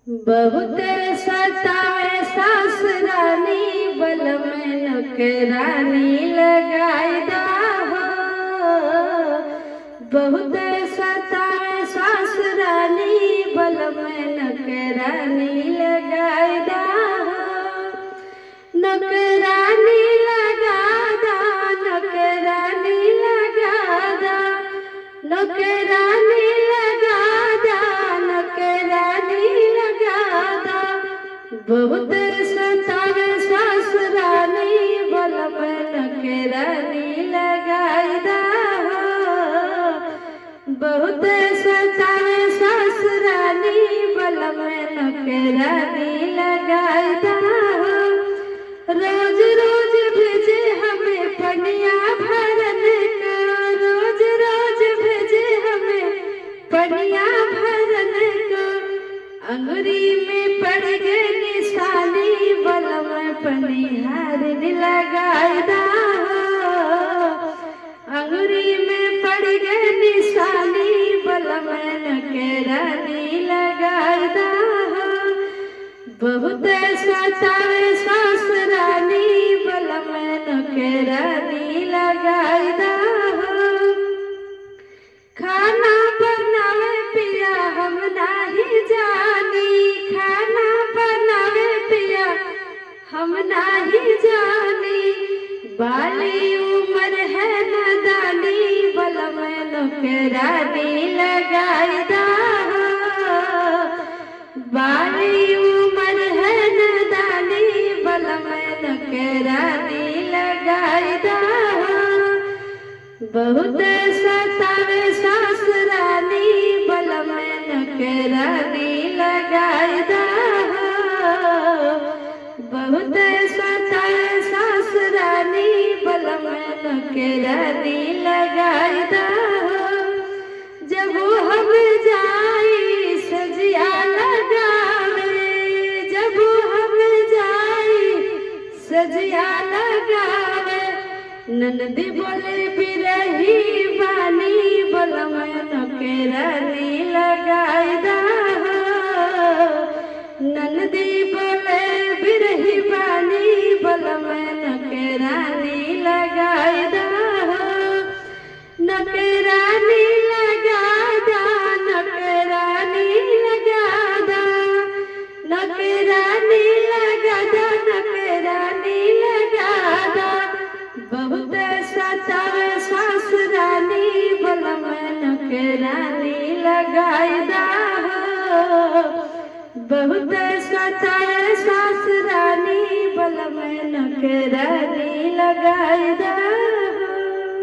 बहुत सतावे सासरानी बल में नौकरानी लगाई दा हो। बहुत सतावे सासरानी बल में नौकरानी लगाई दा हो। नौकरानी लगा दा, नौकरानी लगा दा, नौकरानी लगा दा, नौकरानी लगा दा। बहुत सतावे सासरानी बल में नौकरानी लगाई दा हो। बहुत सतावे सासरानी बल में नौकरानी लगाई दा हो। रोज रोज भेजे हमें पनिया भरन का, रोज रोज भेजे हमें पनिया भरन का। अंगुरी में पड़ गए निशानी बल में पनिहारनी लगाई दा हो। अंगुरी में पड़ गए निशानी बल में नौकरानी लगाई दा हो। बहुत सतावे सासरानी बल में नौकरानी लगाई दा हो। खाना बनावे पिया हम नाही जानी, खाना बनावे पिया हम नाही जानी। बाली उम्र है नादानी बल में नौकरानी लगाई दा हो। बाली उम्र है नादानी बल में नौकरानी लगाई दा हो। बहुत सतावे सासरानी बल में नौकरानी लगाई दा हो। बहुत सतावे सासरानी बल में नौकरानी लगाई दा हो। जब हम जाई सजिया लगावे, जब हम जाई सजिया लगावे। ननदी बोले बिरही बानी बल में नौकरानी लगाई दा हो। ननदी बोले बिरही बानी बल में नौकरानी लगाई दा हो। नौकरानी लगा दा, नौकरानी लगा दा, नौकरानी लगा दा, नौकरानी लगा दा। बहुत सतावे सासरानी बल में नौकरानी लगाई दा हो। बहुत सतावे सासरानी बल में नौकरानी लगाई दा।